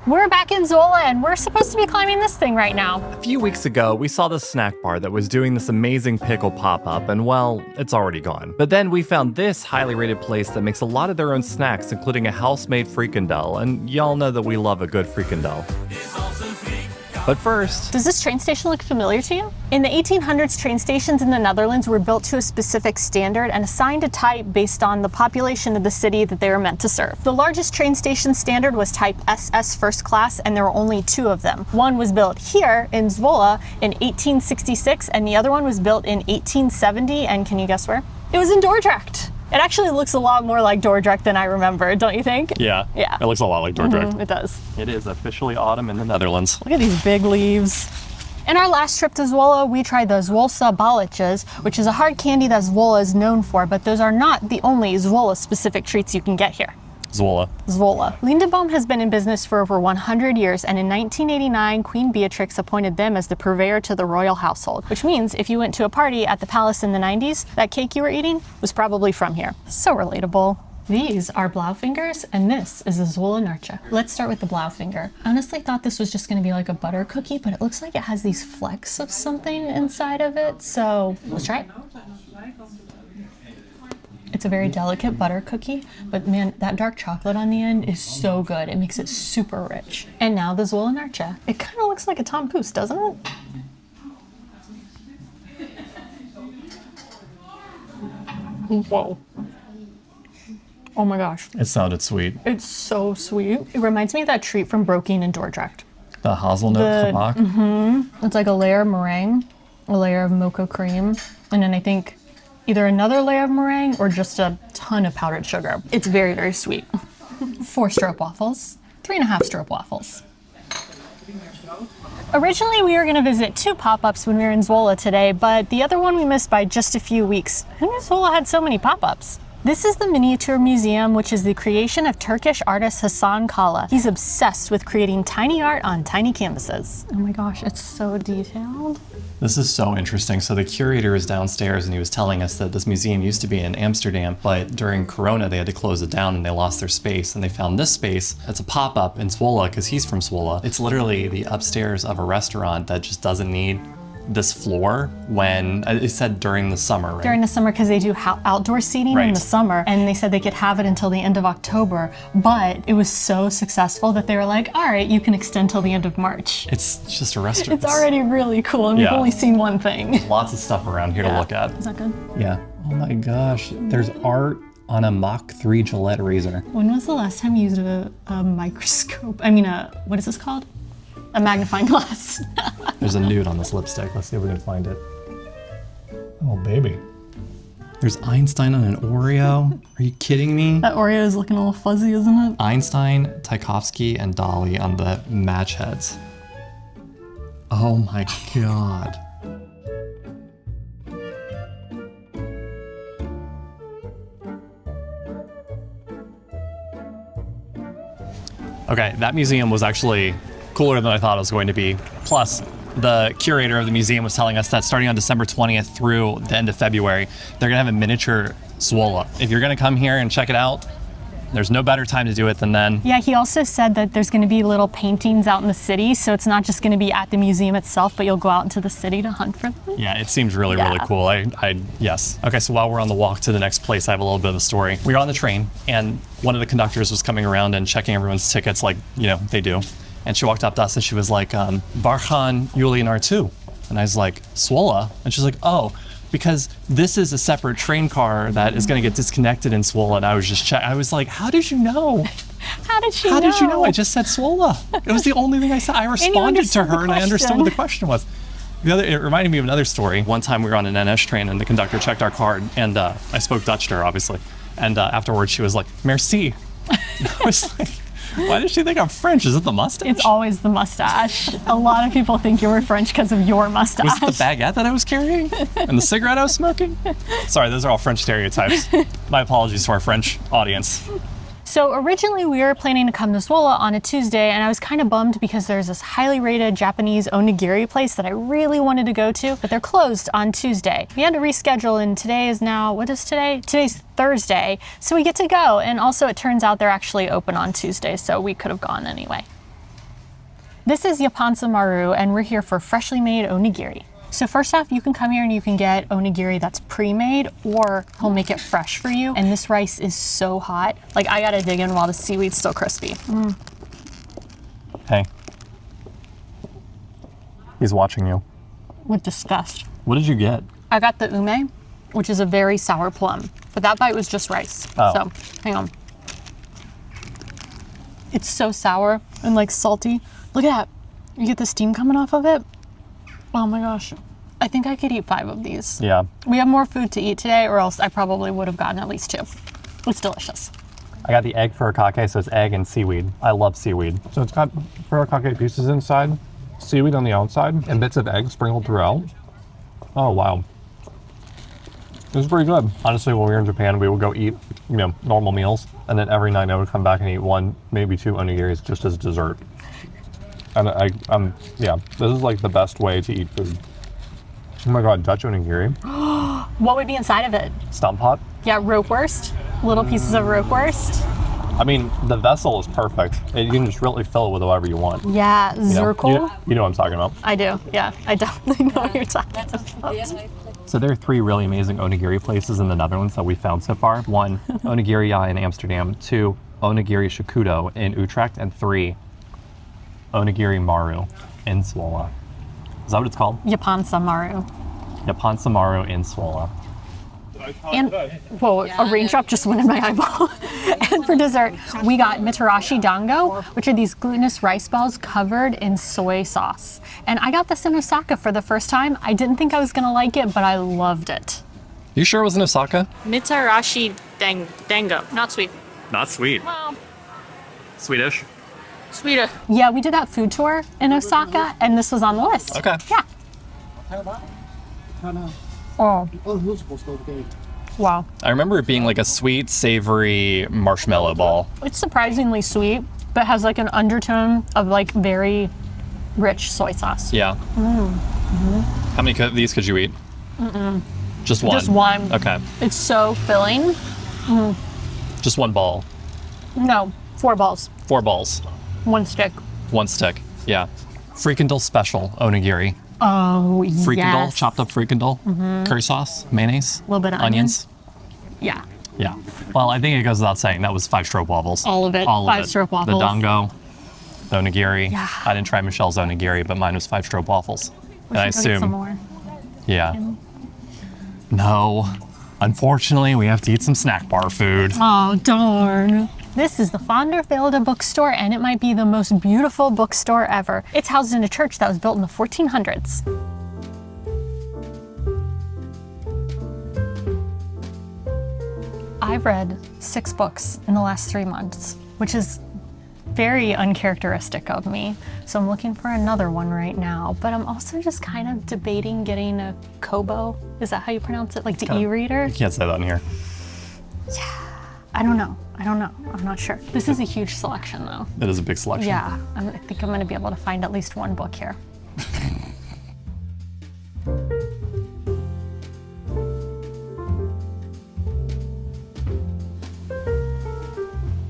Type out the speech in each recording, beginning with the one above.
We're back in Zwolle and we're supposed to be climbing this thing right now. A few weeks ago, we saw the snack bar that was doing this amazing pickle pop-up, and well, it's already gone. But then we found this highly rated place that makes a lot of their own snacks, including a house-made frikandel, and y'all know that we love a good frikandel. But first... Does this train station look familiar to you? In the 1800s, train stations in the Netherlands were built to a specific standard and assigned a type based on the population of the city that they were meant to serve. The largest train station standard was type SS First Class, and there were only 2 of them. One was built here in Zwolle in 1866, and the other one was built in 1870, and can you guess where? It was in Dordrecht. It actually looks a lot more like Dordrecht than I remember, don't you think? Yeah. It looks a lot like Dordrecht. It does. It is officially autumn in the Netherlands. Look at these big leaves. In our last trip to Zwolle, we tried the Zwolse balletjes, which is a hard candy that Zwolle is known for, but those are not the only Zwolle-specific treats you can get here. Zwolle. Lindeboom has been in business for over 100 years, and in 1989, Queen Beatrix appointed them as the purveyor to the royal household, which means if you went to a party at the palace in the 90s, that cake you were eating was probably from here. So relatable. These are blauwvingers, and this is the Zwollenaartje. Let's start with the blauwvinger. I honestly thought this was just gonna be like a butter cookie, but it looks like it has these flecks of something inside of it, so let's try it. It's a very delicate butter cookie, but man, that dark chocolate on the end is so good. It makes it super rich. And now the Zwollenaartje. It kind of looks like a tompoes, doesn't it? Whoa. Oh my gosh. It sounded sweet. It's so sweet. It reminds me of that treat from Broeren in Dordrecht. The hazelnut gebak? It's like a layer of meringue, a layer of mocha cream, and then I think either another layer of meringue or just a ton of powdered sugar. It's very, very sweet. 4 stroopwafels, 3.5 stroopwafels. Originally, we were gonna visit 2 pop-ups when we were in Zwolle today, but the other one we missed by just a few weeks. Who knew Zwolle had so many pop-ups? This is the Miniatuur Museum, which is the creation of Turkish artist Hasan Kala. He's obsessed with creating tiny art on tiny canvases. Oh my gosh, it's so detailed. This is so interesting. So the curator is downstairs and he was telling us that this museum used to be in Amsterdam, but during Corona they had to close it down and they lost their space, and they found this space. It's a pop-up in Zwolle because he's from Zwolle. It's literally the upstairs of a restaurant that just doesn't need this floor when, it said during the summer, right? During the summer, because they do outdoor seating in the summer, and they said they could have it until the end of October, but it was so successful that they were like, all right, you can extend till the end of March. It's just a restaurant. It's already really cool, and we've only seen one thing. Lots of stuff around here to look at. Is that good? Yeah. Oh my gosh, there's art on a Mach 3 Gillette razor. When was the last time you used a microscope? I mean, what is this called? A magnifying glass. There's a nude on this lipstick. Let's see if we can find it. Oh, baby. There's Einstein on an Oreo. Are you kidding me? That Oreo is looking a little fuzzy, isn't it? Einstein, Tchaikovsky, and Dali on the match heads. Oh my God. Okay, that museum was actually cooler than I thought it was going to be. Plus, the curator of the museum was telling us that starting on December 20th through the end of February, they're gonna have a miniature Zwolle. If you're gonna come here and check it out, there's no better time to do it than then. Yeah, he also said that there's gonna be little paintings out in the city, so it's not just gonna be at the museum itself, but you'll go out into the city to hunt for them. Yeah, it seems really, really cool. Yes. Okay, so while we're on the walk to the next place, I have a little bit of a story. We were on the train, and one of the conductors was coming around and checking everyone's tickets like, you know, they do. And she walked up to us and she was like, waar gaan jullie naartoe? And I was like, Zwolle? And she's like, oh, because this is a separate train car that is gonna get disconnected in Zwolle. And I was just I was like, how did you know? How did you know? I just said Zwolle. It was the only thing I said. I responded to her and I understood what the question was. It reminded me of another story. One time we were on an NS train and the conductor checked our card, and I spoke Dutch to her, obviously. And afterwards she was like, merci. And I was like, why does she think I'm French? Is it the mustache? It's always the mustache. A lot of people think you were French because of your mustache. Was it the baguette that I was carrying? And the cigarette I was smoking? Sorry, those are all French stereotypes. My apologies to our French audience. So originally we were planning to come to Zwolle on a Tuesday, and I was kind of bummed because there's this highly rated Japanese onigiri place that I really wanted to go to, but they're closed on Tuesday. We had to reschedule, and today is now, what is today? Today's Thursday, so we get to go. And also it turns out they're actually open on Tuesday, so we could have gone anyway. This is Japanse Maru, and we're here for freshly made onigiri. So first off, you can come here and you can get onigiri that's pre-made, or he'll make it fresh for you. And this rice is so hot. Like, I gotta dig in while the seaweed's still crispy. Hey. He's watching you. With disgust. What did you get? I got the ume, which is a very sour plum, but that bite was just rice. Oh. So, hang on. It's so sour and like salty. Look at that. You get the steam coming off of it. Oh my gosh. I think I could eat 5 of these. Yeah. We have more food to eat today, or else I probably would have gotten at least 2. It's delicious. I got the egg furikake, so it's egg and seaweed. I love seaweed. So it's got furikake pieces inside, seaweed on the outside, and bits of egg sprinkled throughout. Oh, wow. This is pretty good. Honestly, when we were in Japan, we would go eat, normal meals, and then every night I would come back and eat 1, maybe 2 onigiris just as dessert. And this is like the best way to eat food. Oh my God, Dutch onigiri. What would be inside of it? Stump pot. Yeah, roquewurst. Little pieces of roquewurst. I mean, the vessel is perfect. You can just really fill it with whatever you want. Yeah, zirkel. You know what I'm talking about. I do. Yeah, I definitely know what you're talking about. So there are 3 really amazing onigiri places in the Netherlands that we found so far. 1, Onigiri in Amsterdam. 2, Onigiri Shakudo in Utrecht. And 3, Onigiri Maru in Zwolle. Is that what it's called? Japanse Maru. Japanse Maru in Zwolle. And, whoa, a raindrop just went in my eyeball. And for dessert, we got Mitarashi dango, which are these glutinous rice balls covered in soy sauce. And I got this in Osaka for the first time. I didn't think I was gonna like it, but I loved it. You sure it was in Osaka? Mitarashi dango, not sweet. Not sweet. Well, Swedish? sweeter. Yeah, we did that food tour in Osaka, and this was on the list. Okay. Yeah. Oh, wow. I remember it being like a sweet, savory marshmallow ball. It's surprisingly sweet, but has like an undertone of like very rich soy sauce. Yeah. How many of these could you eat? Just one? Just one. Okay. It's so filling. Just one ball. No, 4 balls, 4 balls. 1 stick. 1 stick. Yeah. Frikandel special onigiri. Oh, Frikandel, yes. chopped up frikandel, curry sauce, mayonnaise, A little bit of onions. Yeah. Yeah. Well, I think it goes without saying that was 5 stroopwafels. All of it. All 5 of it. stroopwafels. The dango, the onigiri. Yeah. I didn't try Michelle's onigiri, but mine was 5 stroopwafels. And I We should go get some assume, more. yeah. No, unfortunately, we have to eat some snack bar food. Oh, darn. This is the Velde bookstore, and it might be the most beautiful bookstore ever. It's housed in a church that was built in the 1400s. I've read 6 books in the last 3 months, which is very uncharacteristic of me. So I'm looking for another one right now, but I'm also just kind of debating getting a Kobo. Is that how you pronounce it? Like the e-reader? You can't say that in here. I don't know. I'm not sure. This is a huge selection though. It is a big selection. Yeah, I think I'm gonna be able to find at least 1 book here.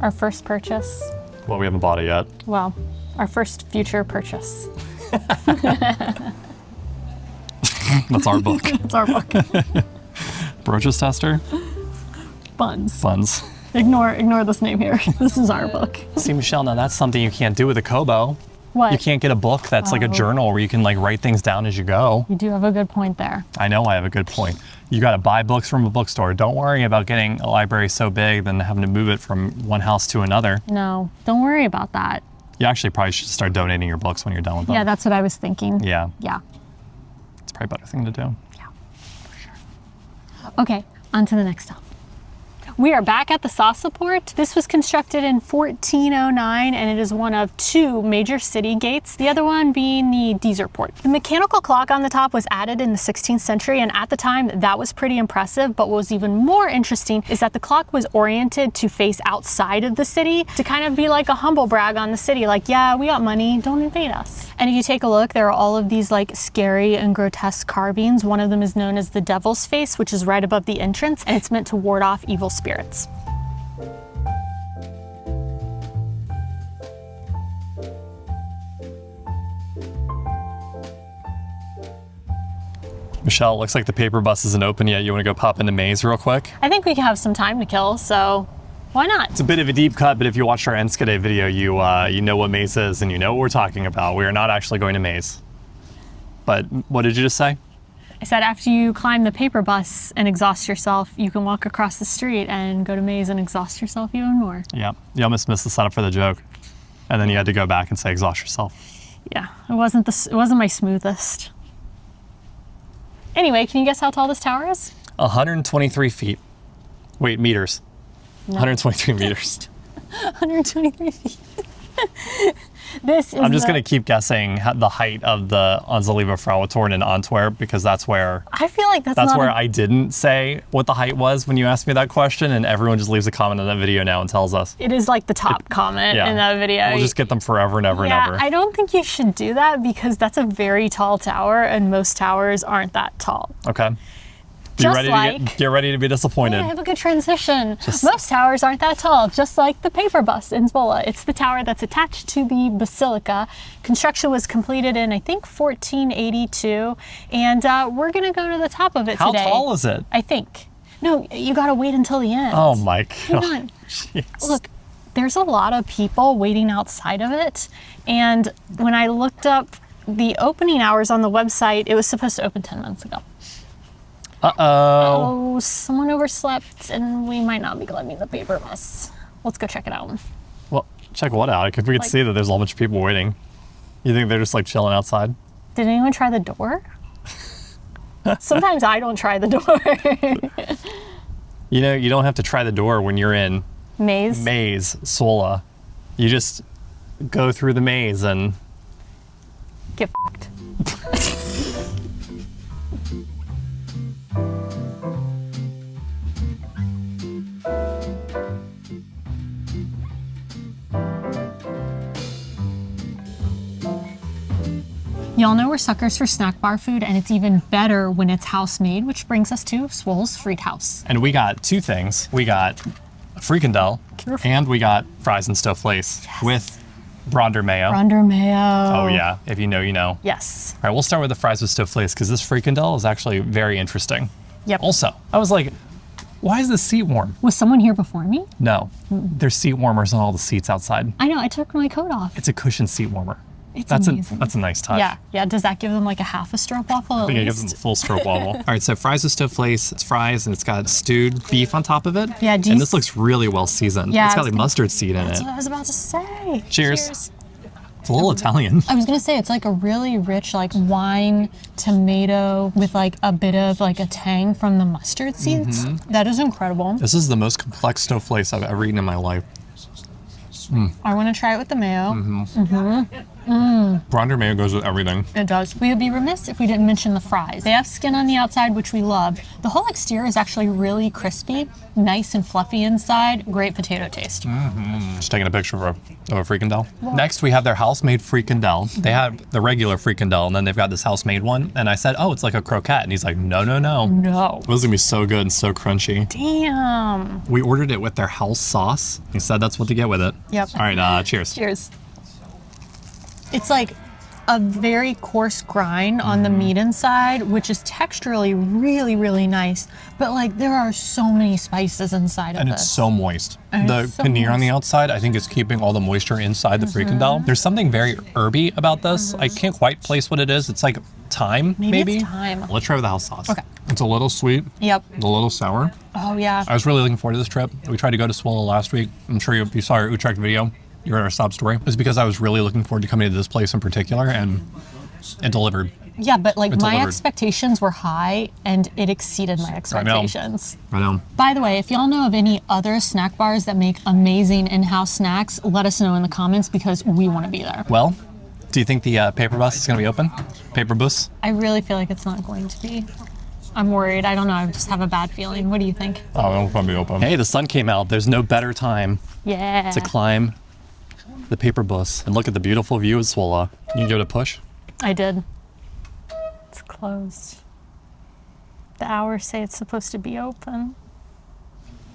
Our first purchase, Well, we haven't bought it yet. well, our first future purchase. That's our book. It's our book. Broaches tester? Buns. Buns. Ignore this name here. This is our book. See, Michelle, now that's something you can't do with a Kobo. What? You can't get a book that's like a journal where you can like write things down as you go. You do have a good point there. I know I have a good point. You got to buy books from a bookstore. Don't worry about getting a library so big then having to move it from one house to another. No, don't worry about that. You actually probably should start donating your books when you're done with them. Yeah, that's what I was thinking. Yeah, Yeah. it's probably a better thing to do. Okay, on to the next stop. We are back at the Sassenpoort. This was constructed in 1409 and it is one of 2 major city gates, the other one being the Dieserpoort. The mechanical clock on the top was added in the 16th century, and at the time that was pretty impressive, but what was even more interesting is that the clock was oriented to face outside of the city to kind of be like a humble brag on the city, like, yeah, we got money, don't invade us. And if you take a look, there are all of these like scary and grotesque carvings. One of them is known as the Devil's Face, which is right above the entrance, and it's meant to ward off evil spirits. Michelle, it looks like the paper bus isn't open yet. You want to go pop into Maze real quick? I think we have some time to kill, so why not? It's a bit of a deep cut, but if you watched our Enskede video, you know what Maze is and you know what we're talking about. We are not actually going to Maze. But what did you just say? I said after you climb the paper bus and exhaust yourself, you can walk across the street and go to Maze and exhaust yourself even more. Yeah, you almost missed the setup for the joke. And then you had to go back and say exhaust yourself. Yeah, it wasn't my smoothest. Anyway, can you guess how tall this tower is? 123 feet. Wait, meters. No. 123 meters. 123 feet. This is I'm just going to keep guessing the height of the Onze Lieve Vrouwentoren in Antwerp because that's where I feel like that's where I didn't say what the height was when you asked me that question, and everyone just leaves a comment on that video now and tells us. It is like the top comment in that video. We'll just get them forever and ever and ever. I don't think you should do that because that's a very tall tower and most towers aren't that tall. Okay. Get ready to be disappointed. Yeah, have a good transition. Most towers aren't that tall, just like the paper bus in Zwolle. It's the tower that's attached to the basilica. Construction was completed in, I think, 1482, and we're gonna go to the top of it How today. How tall is it? I think. No, you gotta wait until the end. Oh my God. Hang on. Look, there's a lot of people waiting outside of it, and when I looked up the opening hours on the website, it was supposed to open 10 months ago. Uh-oh. Oh, someone overslept and we might not be climbing the paper bus. Let's go check it out. Well, check what out? Because we could see that there's a whole bunch of people waiting. You think they're just like chilling outside? Did anyone try the door? Sometimes I don't try the door. You know, you don't have to try the door when you're in Maze, Zwolle. You just go through the maze and get fucked. Y'all know we're suckers for snack bar food, and it's even better when it's house made, which brings us to Swolsch Friethuys. And we got two things. We got Frikandel and we got fries and stoofvlees with Bronder mayo. Bronder mayo. Oh yeah, if you know, you know. Yes. All right, we'll start with the fries with stoofvlees because this Frikandel is actually very interesting. Yep. Also, I was like, why is the seat warm? Was someone here before me? No, there's seat warmers on all the seats outside. I know, I took my coat off. It's a cushioned seat warmer. It's That's amazing. That's a nice touch. Yeah. Does that give them like a half a stroopwafel I at think it least? gives them a full stroopwafel. All right, so fries with stoofvlees. It's fries and it's got stewed beef on top of it. Yeah, do you and this looks really well seasoned. Yeah, It's I got was like gonna- mustard seed in That's it. what I was about to say. Cheers. It's a little Italian. I was gonna say it's like a really rich like wine tomato with like a bit of like a tang from the mustard seeds. That is incredible. This is the most complex stoofvlees I've ever eaten in my life. I want to try it with the mayo. Bronder mayo goes with everything. It does. We would be remiss if we didn't mention the fries. They have skin on the outside, which we love. The whole exterior is actually really crispy, nice and fluffy inside. Great potato taste. Just taking a picture of a Frikandel. Next, we have their house-made Frikandel. They have the regular Frikandel, and then they've got this house-made one. And I said, oh, it's like a croquette. And he's like, no, no, no. No. This is gonna be so good and so crunchy. Damn. We ordered it with their house sauce. He said that's what to get with it. Yep. All right, cheers. Cheers. It's like a very coarse grind on the meat inside, which is texturally really, really nice. But like there are so many spices inside of And this. it's so moist. And The it's so paneer on the moist. outside, I think, is keeping all the moisture inside the Frikandel. There's something very herby about this. I can't quite place what it is. It's like thyme, maybe? it's thyme. Let's try with the house sauce. Okay. It's a little sweet, Yep. a little sour. Oh yeah. I was really looking forward to this trip. We tried to go to Zwolle last week. I'm sure you saw our Utrecht video. You heard our sob story. It was because I was really looking forward to coming to this place in particular, and it delivered. Yeah, but like It's my delivered. expectations were high and it exceeded my expectations. I know. By the way, if y'all know of any other snack bars that make amazing in-house snacks, let us know in the comments because we want to be there. Well, do you think the paper bus is going to be open? Peperbus? I really feel like it's not going to be. I'm worried. I don't know. I just have a bad feeling. What do you think? Oh, it's going to be open. Hey, the sun came out. There's no better time Yeah. to climb the paper bus and look at the beautiful view of Zwolle. You can give it a push. I did. It's closed. The hours say it's supposed to be open.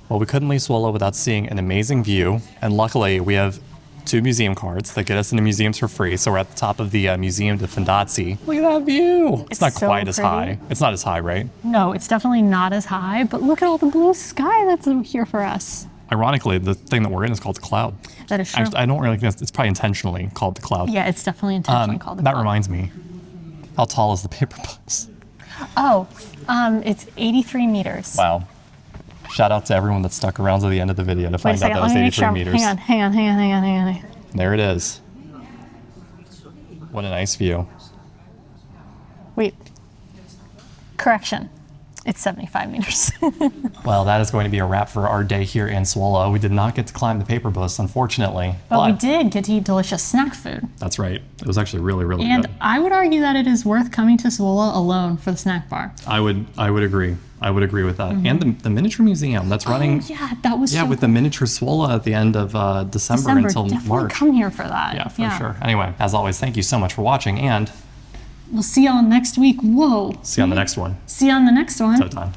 Well, we couldn't leave Zwolle without seeing an amazing view, and luckily we have 2 museum cards that get us into museums for free. So we're at the top of the Museum de Fondatie. Look at that view. It's not so quite as pretty. high. It's not as high, right? No, it's definitely not as high, but look at all the blue sky that's here for us. Ironically, the thing that we're in is called the Cloud. That is true. Actually, I don't really think it's probably intentionally called the Cloud. Yeah, it's definitely intentionally called the That Cloud. reminds me, how tall is the Peperbus? Oh, it's 83 meters. Wow. Shout out to everyone that stuck around to the end of the video to Wait a find out second, that let was me make 83 sure. meters. Hang on. There it is. What a nice view. Wait. Correction. It's 75 meters. Well, that is going to be a wrap for our day here in Zwolle. We did not get to climb the Peperbus, unfortunately. But we did get to eat delicious snack food. That's right. It was actually really, really And good. I would argue that it is worth coming to Zwolle alone for the snack bar. I would agree. I would agree with that. And the miniature museum that's running. Oh, yeah, that was so with the miniature Zwolle at the end of December until definitely March. come here for that. Yeah, for sure. Anyway, as always, thank you so much for watching, and We'll see y'all next week. Whoa. see you on the next one. See you on the next one. So time.